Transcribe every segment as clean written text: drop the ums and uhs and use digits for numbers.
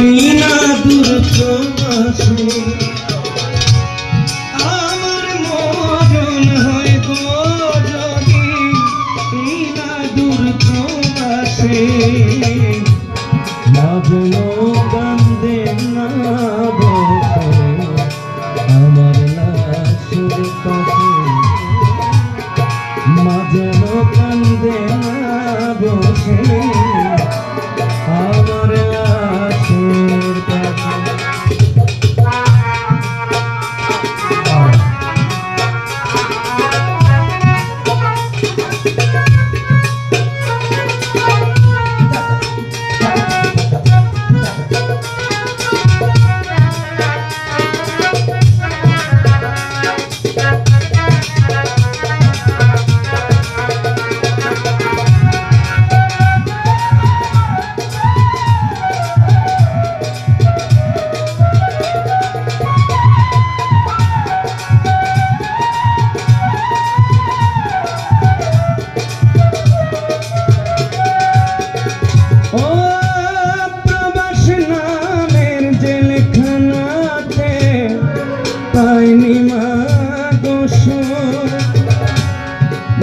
এই না দূর প্রবাসে আমার মরণ হয় গো যদি এই না দূর প্রবাসে মাজনো কান্দে না বসে আমার লাশের পাশে মাজনো কান্দে না বসে আমার লাশের পাশে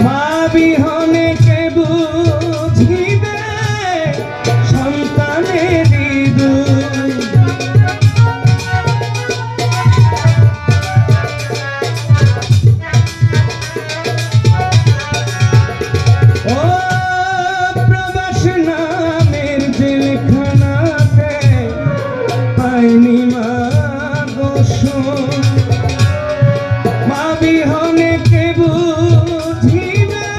মা বিহনে কে বুঝিবে সন্তানের ও প্রবাস নামের জেলখানাতে পাইনি মা গোসল মা বিহনে কে বুঝিবে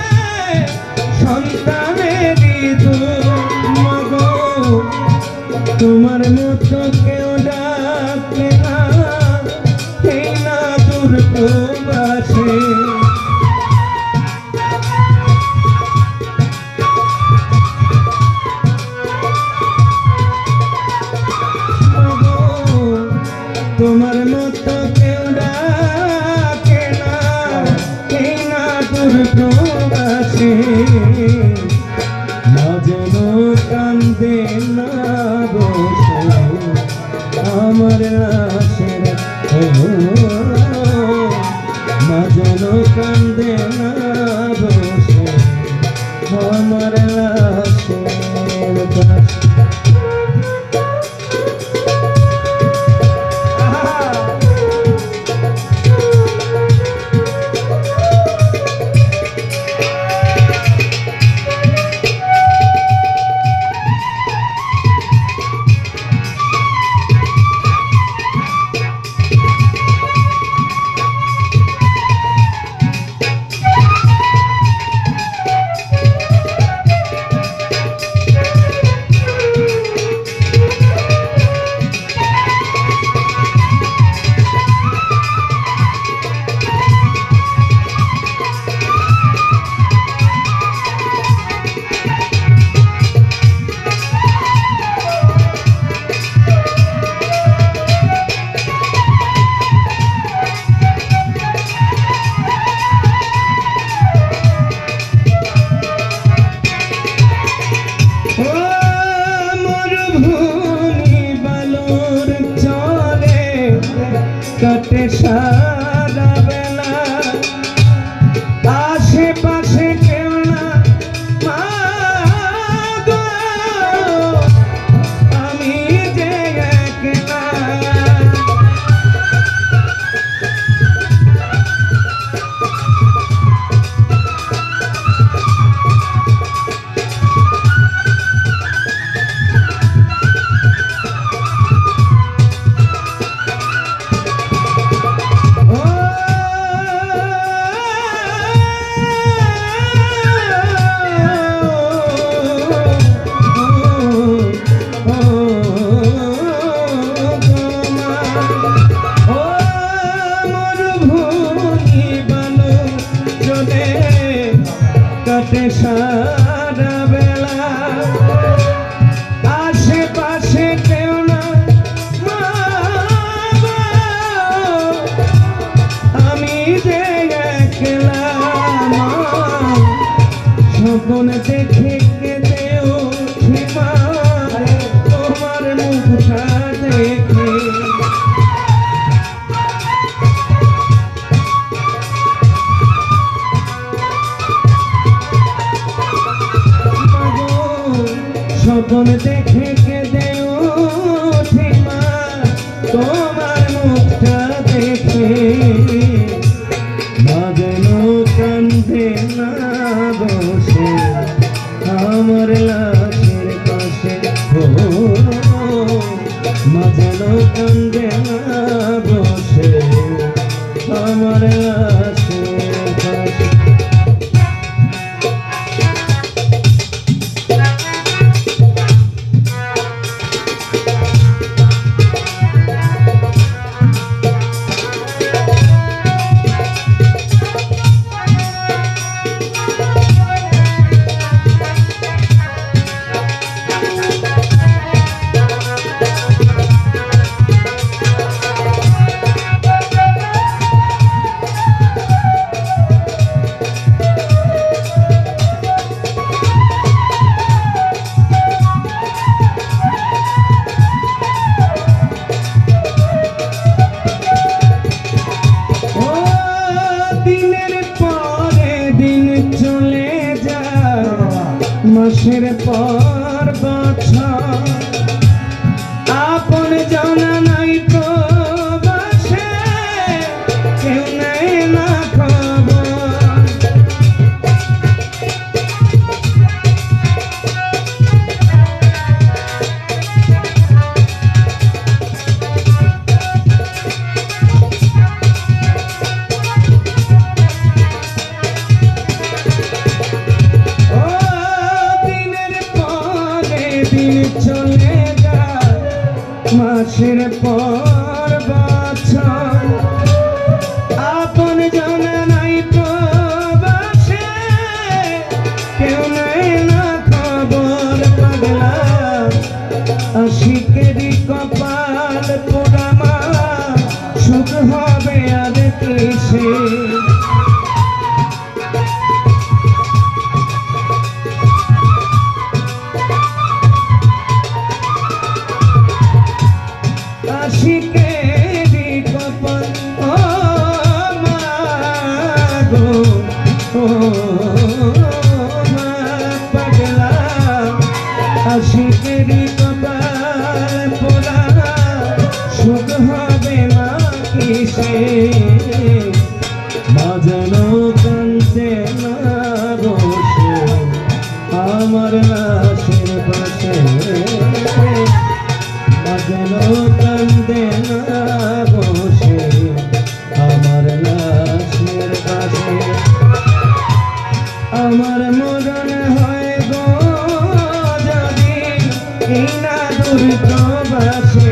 সন্তানের মগো তোমার মতো কেউ ডাকে না এই না দূর প্রবাসে তোমার মতো কেউ ডাকে না এই না দূর প্রবাসে মাজনো কান্দে না বসে আমার লাশের মাজনো কান্দে না বসে আমার লাশের পাশে মুখটা দেখে স্বপ্ন দেখে কেঁদে ওঠে মা তোমার মুখটা দেখে মা যেন কান্দে না বসে আমার লাশের পাশে ও মা যেন কান্দে না বসে আমার লাশের পাশে মাসের পর বছর আপন জানা নাই তো বাসে কেউ নেই না খবর চলে যায় মাসের পর বছর আপন জানা নাই তো বাসে কেউ নেই না খবর পাগলা আশিকেরই কপাল পোড়ামা সুখ হবে আর কিসে আশিকেরই কপাল ও মা গো ও মা পাগলা আশিকেরই কপাল পোড়া সুখ হবে মা কিসে মা যেন কান্দে না বসে আমার লাশের পাশে যেন কান্দে না বসে আমার লাশের পাশে আমার মরণ হয় গো যদি এই না দুর্গ বাসে